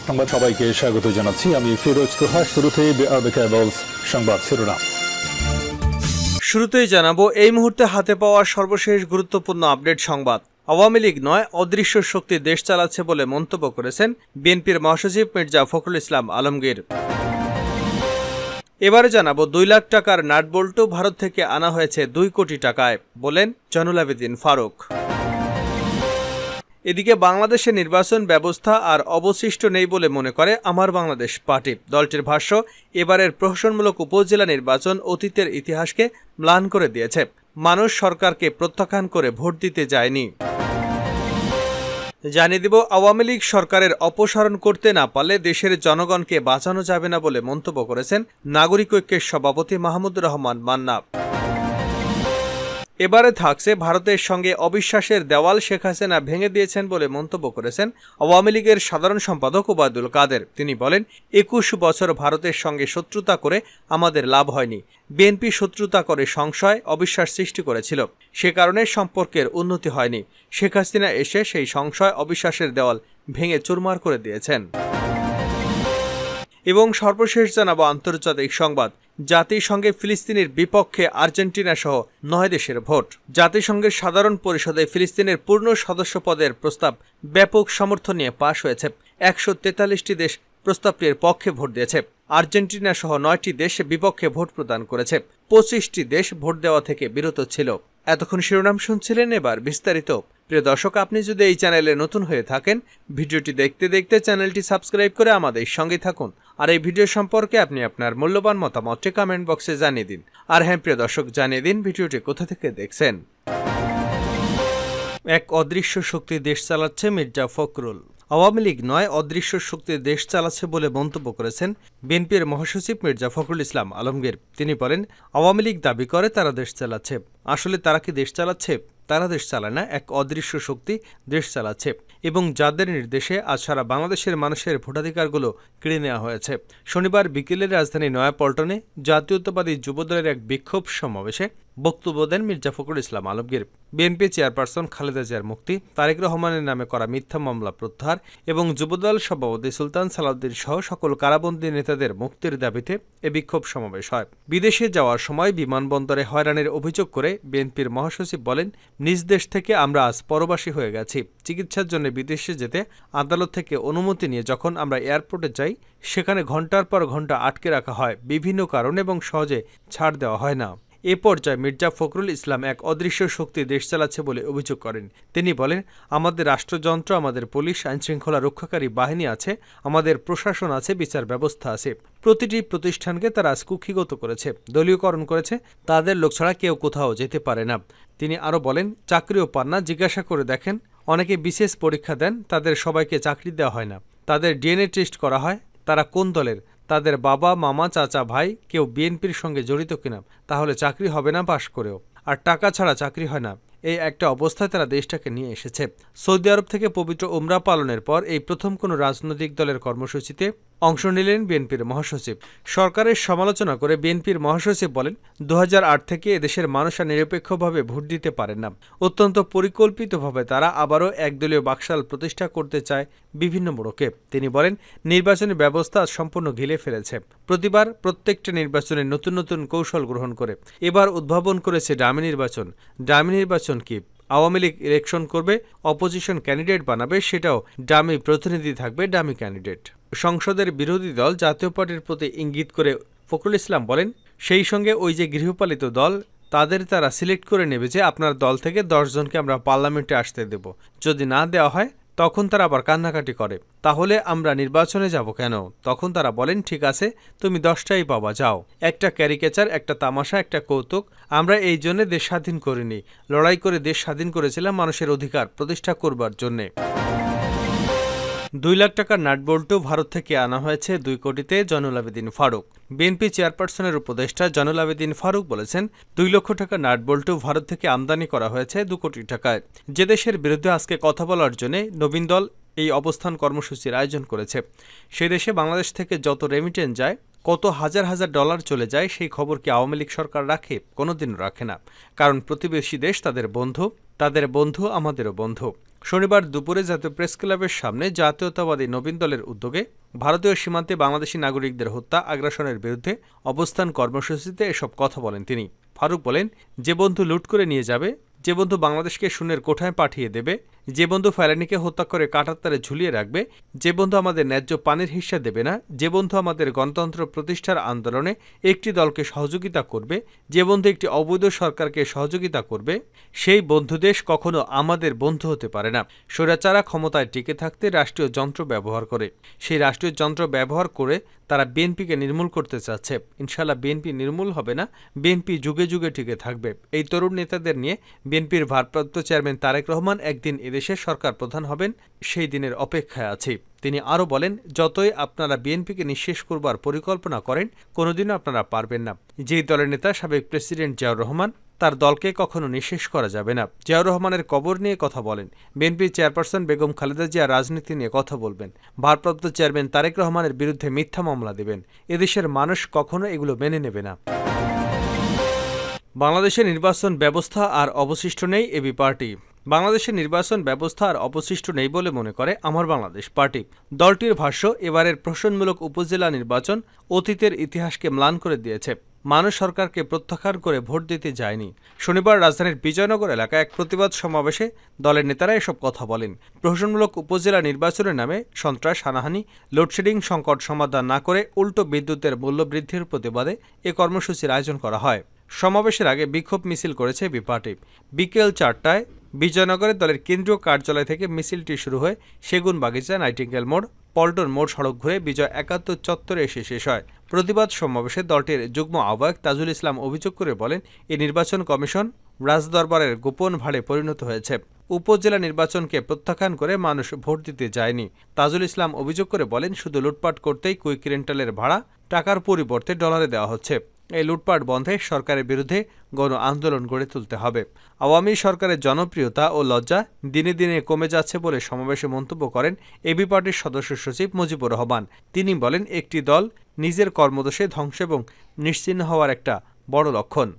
সংবাদ সবাইকে স্বাগত জানাচ্ছি আমি ফিরোজ তোহা। শুরুতেই সংবাদ শিরোনাম। শুরুতেই জানাবো এই মুহূর্তে হাতে পাওয়া সর্বশেষ গুরুত্বপূর্ণ আপডেট সংবাদ। আওয়ামী লীগ নয়, অদৃশ্য শক্তি দেশ চালাচ্ছে বলে মন্তব্য করেছেন বিএনপির মহাসচিব মির্জা ফখরুল ইসলাম আলমগীর। এবারে জানাবো 2 লাখ টাকার নাটবল্টু ভারত থেকে আনা হয়েছে 2 কোটি টাকায়, বলেন জয়নুল আবেদিন ফারুক। এদিকে বাংলাদেশের নির্বাচন ব্যবস্থা আর অবশিষ্ট নেই বলে মনে করে আমার বাংলাদেশ পার্টি। দলটির ভাষ্য, এবারের প্রহসনমূলক উপজেলা নির্বাচন অতীতের ইতিহাসকে ম্লান করে দিয়েছে। মানুষ সরকারকে প্রত্যাখ্যান করে ভোট দিতে যায়নি। জানিয়ে দিব, আওয়ামী লীগ সরকারের অপসারণ করতে না পারলে দেশের জনগণকে বাঁচানো যাবে না বলে মন্তব্য করেছেন নাগরিক ঐক্যের সভাপতি মাহমুদুর রহমান মান্না। এবারে থাকছে ভারতের সঙ্গে অবিশ্বাসের দেওয়াল শেখ হাসিনা ভেঙে দিয়েছেন বলে মন্তব্য করেছেন আওয়ামী লীগের সাধারণ সম্পাদক ওবায়দুল কাদের। তিনি বলেন, 21 বছর ভারতের সঙ্গে শত্রুতা করে আমাদের লাভ হয়নি। বিএনপি শত্রুতা করে সংশয়, অবিশ্বাস সৃষ্টি করেছিল, সে কারণে সম্পর্কের উন্নতি হয়নি। শেখ হাসিনা এসে সেই সংশয়, অবিশ্বাসের দেওয়াল ভেঙে চুরমার করে দিয়েছেন। এবং সর্বশেষ জানাবো আন্তর্জাতিক সংবাদ। জাতিসংঘে ফিলিস্তিনের বিপক্ষে আর্জেন্টিনা সহ 9 দেশের ভোট। জাতিসংঘের সাধারণ পরিষদে ফিলিস্তিনের পূর্ণ সদস্য পদের প্রস্তাব ব্যাপক সমর্থন নিয়ে পাশ হয়েছে। 143টি দেশ প্রস্তাবটির পক্ষে ভোট দিয়েছে। আর্জেন্টিনা সহ 9টি দেশ বিপক্ষে ভোট প্রদান করেছে। 25টি দেশ ভোট দেওয়া থেকে বিরত ছিল। এতক্ষণ শিরোনাম শুনছিলেন, এবার বিস্তারিত। প্রিয় দর্শক, আপনি যদি এই চ্যানেলে নতুন হয়ে থাকেন, ভিডিওটি দেখতে দেখতে চ্যানেলটি সাবস্ক্রাইব করে আমাদের সঙ্গে থাকুন। আর এই ভিডিও সম্পর্কে আপনি আপনার মূল্যবান মতামতটি কমেন্ট বক্সে জানিয়ে দিন। আর হ্যাঁ প্রিয় দর্শক, জানিয়ে দিন ভিডিওটি কোথা থেকে দেখছেন। এক অদৃশ্য শক্তি দেশ চালাচ্ছে মির্জা ফখরুল। আওয়ামী লীগ নয়, অদৃশ্য শক্তি দেশ চালাচ্ছে বলে মন্তব্য করেছেন বিএনপির মহাসচিব মির্জা ফখরুল ইসলাম আলমগীর। তিনি বলেন, আওয়ামী লীগ দাবি করে তারা দেশ চালাচ্ছে, আসলে তারা কি দেশ চালাচ্ছে? তারা দেশ চালায় না, এক অদৃশ্য শক্তি দেশ চালাচ্ছে। এবং যাদের নির্দেশে আজ সারা বাংলাদেশের মানুষের ভোটাধিকারগুলো কেড়ে নেওয়া হয়েছে। শনিবার বিকেলে রাজধানী নয়াপল্টনে জাতীয়তাবাদী যুবদলের এক বিক্ষোভ সমাবেশে বক্তব্য দেন মির্জা ফখরুল ইসলাম আলমগীর। বিএনপি চেয়ারপারসন খালেদা জিয়ার মুক্তি, তারেক রহমানের নামে করা মিথ্যা মামলা প্রত্যাহার এবং যুবদল সভাপতি সুলতান সালাউদ্দিন সহ সকল কারাবন্দী নেতাদের মুক্তির দাবিতে এ বিক্ষোভ সমাবেশ হয়। বিদেশে যাওয়ার সময় বিমানবন্দরে হয়রানির অভিযোগ করে বিএনপির মহাসচিব বলেন, নিজ দেশ থেকে আমরা আজ পরবাসী হয়ে গেছি। চিকিৎসার জন্য বিদেশে যেতে আদালত থেকে অনুমতি নিয়ে যখন আমরা এয়ারপোর্টে যাই, সেখানে ঘন্টার পর ঘন্টা আটকে রাখা হয় বিভিন্ন কারণ এবং সহজে ছাড় দেওয়া হয় না। এ পর্যায়ে মির্জা ফখরুল ইসলাম এক অদৃশ্য শক্তি দেশ চালাচ্ছে বলে অভিযোগ করেন। তিনি বলেন, আমাদের রাষ্ট্রযন্ত্র, আমাদের পুলিশ, আইনশৃঙ্খলা রক্ষাকারী বাহিনী আছে, আমাদের প্রশাসন আছে, বিচার ব্যবস্থা আছে। প্রতিটি প্রতিষ্ঠানকে তারা কুক্ষিগত করেছে, দলীয়করণ করেছে। তাদের লোক ছাড়া কেউ কোথাও যেতে পারে না। তিনি আরও বলেন, চাকরিও পান না, জিজ্ঞাসা করে দেখেন। অনেকে বিশেষ পরীক্ষা দেন, তাদের সবাইকে চাকরি দেওয়া হয় না। তাদের ডিএনএ টেস্ট করা হয়, তারা কোন দলের, তাদের বাবা, মামা, চাচা, ভাই কেউ বিএনপির সঙ্গে জড়িত কিনা, তাহলে চাকরি হবে না পাশ করেও। আর টাকা ছাড়া চাকরি হয় না। এই একটা অবস্থায় তারা দেশটাকে নিয়ে এসেছে। সৌদি আরব থেকে পবিত্র উমরা পালনের পর এই প্রথম কোনো রাজনৈতিক দলের কর্মসূচিতে অংশ নিলেন বিএনপির মহাসচিব। সরকারের সমালোচনা করে বিএনপির মহাসচিব বলেন, 2008 থেকে এদেশের মানুষরা নিরপেক্ষভাবে ভোট দিতে পারেন না। অত্যন্ত পরিকল্পিতভাবে তারা আবারও একদলীয় বাকশাল প্রতিষ্ঠা করতে চায় বিভিন্ন মোড়কে। তিনি বলেন, নির্বাচনী ব্যবস্থা সম্পূর্ণ ঘিরে ফেলেছে। প্রতিবার প্রত্যেকটা নির্বাচনে নতুন নতুন কৌশল গ্রহণ করে। এবার উদ্ভাবন করেছে ডামি নির্বাচন। ডামি নির্বাচন কি? আওয়ামী লীগ ইলেকশন করবে, অপোজিশন ক্যান্ডিডেট বানাবে, সেটাও ডামি প্রতিনিধি থাকবে, ডামি ক্যান্ডিডেট। সংসদের বিরোধী দল জাতীয় পার্টির প্রতি ইঙ্গিত করে ফখরুল ইসলাম বলেন, সেই সঙ্গে ওই যে গৃহপালিত দল, তারা সিলেক্ট করে নেবে যে আপনার দল থেকে 10 জনকে আমরা পার্লামেন্টে আসতে দেব। যদি না দেওয়া হয় তখন তারা আবার কান্নাকাটি করে, তাহলে আমরা নির্বাচনে যাব কেন? তখন তারা বলেন, ঠিক আছে, তুমি 10টাই পাবা, যাও। একটা ক্যারিকেচার, একটা তামাশা, একটা কৌতুক। আমরা এই জন্য দেশ স্বাধীন করিনি, লড়াই করে দেশ স্বাধীন করেছিলাম মানুষের অধিকার প্রতিষ্ঠা করবার জন্যে। 2 লাখ টাকার নাটবল্টু ভারত থেকে আনা হয়েছে 2 কোটিতে, জয়নুল আবেদিন ফারুক। বিএনপি চেয়ারপারসনের উপদেষ্টা জয়নুল আবেদিন ফারুক বলেছেন, 2 লক্ষ টাকার নাটবল্টু ভারত থেকে আমদানি করা হয়েছে 2 কোটি টাকায়। যে দেশের বিরুদ্ধে আজকে কথা বলার জন্য নবীন দল এই অবস্থান কর্মসূচির আয়োজন করেছে, সে দেশে বাংলাদেশ থেকে যত রেমিটেন্স যায়, কত হাজার হাজার ডলার চলে যায়, সেই খবর কি আওয়ামী লীগ সরকার রাখে? কোনোদিন রাখে না। কারণ প্রতিবেশী দেশ তাদের বন্ধু, তাদের বন্ধু আমাদেরও বন্ধু। শনিবার দুপুরে জাতীয় প্রেস ক্লাবের সামনে জাতীয়তাবাদী নবীন দলের উদ্যোগে ভারতীয় সীমান্তে বাংলাদেশি নাগরিকদের হত্যা আগ্রাসনের বিরুদ্ধে অবস্থান কর্মসূচিতে এসব কথা বলেন তিনি। ফারুক বলেন, যে বন্ধু লুট করে নিয়ে যাবে, যে বন্ধু বাংলাদেশকে শূন্যের কোঠায় পাঠিয়ে দেবে, যে বন্ধু ফেলানীকে হত্যা করে কাঁটার তারে ঝুলিয়ে রাখবে, যে বন্ধু আমাদের ন্যায্য পানির হিস্সা দেবে না, যে বন্ধু আমাদের গণতন্ত্র প্রতিষ্ঠার আন্দোলনে একটি দলকে সহযোগিতা করবে, যে বন্ধু একটি অবৈধ সরকারকে সহযোগিতা করবে, সেই বন্ধু দেশ কখনো আমাদের বন্ধু হতে পারে না। স্বৈরাচাররা ক্ষমতায় টিকে থাকতে রাষ্ট্রীয় যন্ত্র ব্যবহার করে, সেই রাষ্ট্রীয় যন্ত্র ব্যবহার করে তারা বিএনপিকে নির্মূল করতে চাচ্ছে। ইনশাল্লাহ বিএনপি নির্মূল হবে না, বিএনপি যুগে যুগে টিকে থাকবে। এই তরুণ নেতাদের নিয়ে বিএনপির ভারপ্রাপ্ত চেয়ারম্যান তারেক রহমান একদিন এদেশের সরকার প্রধান হবেন, সেই দিনের অপেক্ষায় আছি। তিনি আরও বলেন, যতই আপনারা বিএনপিকে নিঃশেষ করবার পরিকল্পনা করেন, কোনোদিনও আপনারা পারবেন না। যেই দলের নেতা সাবেক প্রেসিডেন্ট জিয়াউর রহমান, তার দলকে কখনো নিঃশেষ করা যাবে না। জিয়াউর রহমানের কবর নিয়ে কথা বলেন, বিএনপি চেয়ারপারসন বেগম খালেদা জিয়া রাজনীতি নিয়ে কথা বলবেন, ভারপ্রাপ্ত চেয়ারম্যান তারেক রহমানের বিরুদ্ধে মিথ্যা মামলা দেবেন। এদেশের মানুষ কখনো এগুলো মেনে নেবে না। বাংলাদেশের নির্বাচন ব্যবস্থা আর অবশিষ্ট নেই এবি পার্টি। বাংলাদেশের নির্বাচন ব্যবস্থা আর অবশিষ্ট নেই বলে মনে করে আমার বাংলাদেশ পার্টি। দলটির ভাষ্য, এবারের প্রহসনমূলক উপজেলা নির্বাচন অতীতের ইতিহাসকে ম্লান করে দিয়েছে। মানুষ সরকারকে প্রত্যাখ্যান করে ভোট দিতে যায়নি। শনিবার রাজধানীর বিজয়নগর এলাকায় এক প্রতিবাদ সমাবেশে দলের নেতারা এসব কথা বলেন। প্রহসনমূলক উপজেলা নির্বাচনের নামে সন্ত্রাস, হানাহানি, লোডশেডিং সংকট সমাধান না করে উল্টো বিদ্যুতের মূল্য বৃদ্ধির প্রতিবাদে এ কর্মসূচির আয়োজন করা হয়। সমাবেশের আগে বিক্ষোভ মিছিল করেছে এবি পার্টি। বিকেল 4টায় বিজয়নগরে দলের কেন্দ্রীয় কার্যালয় থেকে মিছিলটি শুরু হয়ে সেগুন বাগিচা, নাইটিঙ্গেল মোড়, পল্টন মোড় সড়ক ঘুরে বিজয় ৭১ চত্বরে এসে শেষ হয়। প্রতিবাদ সমাবেশে দলটির যুগ্ম আহ্বায়ক তাজুল ইসলাম অভিযোগ করে বলেন, এই নির্বাচন কমিশন রাজদরবারের গোপন ভাড়ে পরিণত হয়েছে। উপজেলা নির্বাচনকে প্রত্যাখ্যান করে মানুষ ভোট দিতে যায়নি। তাজুল ইসলাম অভিযোগ করে বলেন, শুধু লুটপাট করতেই কুইক রেন্টালের ভাড়া টাকার পরিবর্তে ডলারে দেওয়া হচ্ছে। এই লুটপাট বন্ধে সরকারের বিরুদ্ধে গণ আন্দোলন গড়ে তুলতে হবে। আওয়ামী সরকারের জনপ্রিয়তা ও লজ্জা দিনে দিনে কমে যাচ্ছে বলে সমাবেশে মন্তব্য করেন এবি পার্টির সদস্য সচিব মুজিবুর রহমান। তিনি বলেন, একটি দল নিজের কর্মদোষে ধ্বংস এবং নিশ্চিহ্ন হওয়ার একটা বড় লক্ষণ।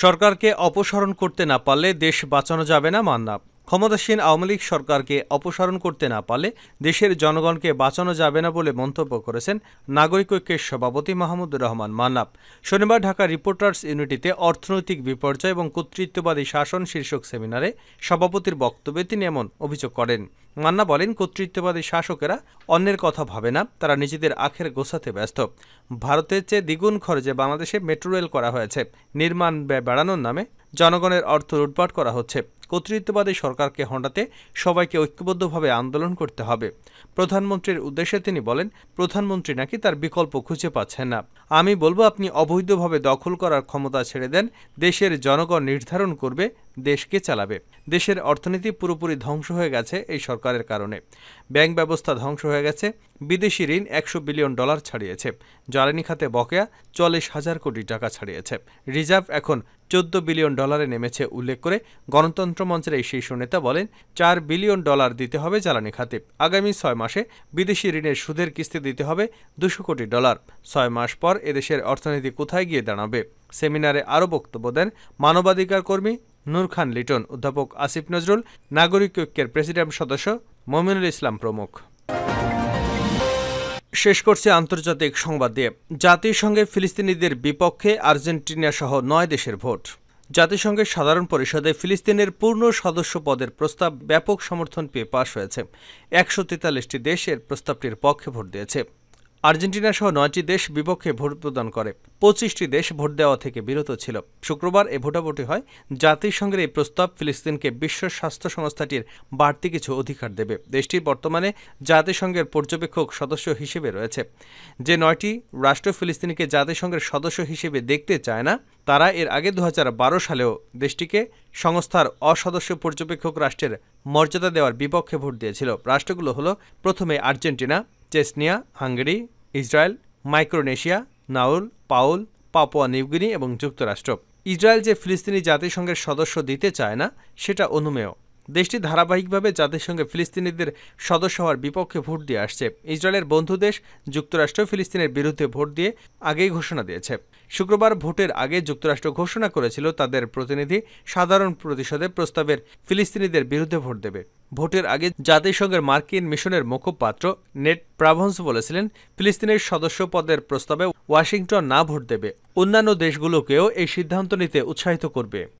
সরকারকে অপসারণ করতে না পারলে দেশ বাঁচানো যাবে না মান্না। ক্ষমতাসীন আওয়ামী লীগ সরকারকে অপসারণ করতে না পারলে দেশের জনগণকে বাঁচানো যাবে না বলে মন্তব্য করেছেন নাগরিক ঐক্যের সভাপতি মাহমুদুর রহমান মান্না। শনিবার ঢাকা রিপোর্টার্স ইউনিটিতে অর্থনৈতিক বিপর্যয় এবং কর্তৃত্ববাদী শাসন শীর্ষক সেমিনারে সভাপতির বক্তব্যে তিনি এমন অভিযোগ করেন। মান্না বলেন, কর্তৃত্ববাদী শাসকেরা অন্যের কথা ভাবে না, তারা নিজেদের আখের গোছাতে ব্যস্ত। ভারতের চেয়ে দ্বিগুণ খরচে বাংলাদেশে মেট্রো রেল করা হয়েছে। নির্মাণ ব্যয় বাড়ানোর নামে জনগণের অর্থ লুটপাট করা হচ্ছে। কর্তৃত্ববাদী সরকারকে হটাতে সবাইকে ঐক্যবদ্ধভাবে আন্দোলন করতে হবে। প্রধানমন্ত্রীর উদ্দেশ্যে তিনি বলেন, প্রধানমন্ত্রী নাকি তার বিকল্প খুঁজে পাচ্ছেন না। আমি বলবো, আপনি অবৈধভাবে দখল করার ক্ষমতা ছেড়ে দেন। দেশের জনগণ নির্ধারণ করবে দেশকে চালাবে। দেশের অর্থনীতি পুরোপুরি ধ্বংস হয়ে গেছে এই সরকারের কারণে। ব্যাংক ব্যবস্থা ধ্বংস হয়ে গেছে। বিদেশি ঋণ $100 বিলিয়ন ছাড়িয়েছে। জ্বালানি খাতে বকেয়া 40,000 কোটি টাকা ছাড়িয়েছে। রিজার্ভ এখন $14 বিলিয়ন নেমেছে উল্লেখ করে গণতন্ত্র মঞ্চের এই শীর্ষ নেতা বলেন, $4 বিলিয়ন দিতে হবে জ্বালানি খাতে। আগামী 6 মাসে বিদেশি ঋণের সুদের কিস্তি দিতে হবে $200 কোটি। 6 মাস পর এদেশের অর্থনীতি কোথায় গিয়ে দাঁড়াবে? সেমিনারে আরও বক্তব্য দেন মানবাধিকার কর্মী নূর খান লিটন, অধ্যাপক আসিফ নজরুল, নাগরিক ঐক্যের প্রেসিডিয়াম সদস্য মমিনুল ইসলাম প্রমুখ। শেষ করছে আন্তর্জাতিক সংবাদ দিয়ে। জাতিসংঘে ফিলিস্তিনিদের বিপক্ষে আর্জেন্টিনা সহ 9 দেশের ভোট। জাতিসংঘের সাধারণ পরিষদে ফিলিস্তিনের পূর্ণ সদস্য পদের প্রস্তাব ব্যাপক সমর্থন পেয়ে পাশ হয়েছে। 143টি দেশ এর প্রস্তাবটির পক্ষে ভোট দিয়েছে। আর্জেন্টিনা সহ 9টি দেশ বিপক্ষে ভোট প্রদান করে। 25টি দেশ ভোট দেওয়া থেকে বিরত ছিল। শুক্রবার এ ভোটাভুটি হয়। জাতিসংঘের এই প্রস্তাব ফিলিস্তিনকে বিশ্ব স্বাস্থ্য সংস্থাটির বাড়তি কিছু অধিকার দেবে। দেশটি বর্তমানে জাতিসংঘের পর্যবেক্ষক সদস্য হিসেবে রয়েছে। যে 9টি রাষ্ট্র ফিলিস্তিনিকে জাতিসংঘের সদস্য হিসেবে দেখতে চায় না, তারা এর আগে 2012 সালেও দেশটিকে সংস্থার অসদস্য পর্যবেক্ষক রাষ্ট্রের মর্যাদা দেওয়ার বিপক্ষে ভোট দিয়েছিল। রাষ্ট্রগুলো হলো, প্রথমে Argentina, Chechnya, Hungary, Israel, Micronesia, Nauru, Palau, Papua New Guinea এবং যুক্তরাষ্ট্র। ইসরায়েল যে ফিলিস্তিনি জাতিসংঘের সদস্য দিতে চায় না, সেটা অনুমেয়। দেশটি ধারাবাহিকভাবে জাতিসংঘে ফিলিস্তিনিদের সদস্য হওয়ার বিপক্ষে ভোট দিয়ে আসছে। ইসরায়েলের বন্ধু দেশ যুক্তরাষ্ট্র ফিলিস্তিনের বিরুদ্ধে ভোট দিয়ে আগেই ঘোষণা দিয়েছে। শুক্রবার ভোটের আগে যুক্তরাষ্ট্র ঘোষণা করেছিল তাদের প্রতিনিধি সাধারণ পরিষদের প্রস্তাবের ফিলিস্তিনিদের বিরুদ্ধে ভোট দেবে। ভোটের আগে জাতিসংঘের মার্কিন মিশনের মুখপাত্র নেড প্রাভন্স বলেছিলেন, ফিলিস্তিনের সদস্য পদের প্রস্তাবে ওয়াশিংটন না ভোট দেবে, অন্যান্য দেশগুলোকেও এই সিদ্ধান্ত নিতে উৎসাহিত করবে।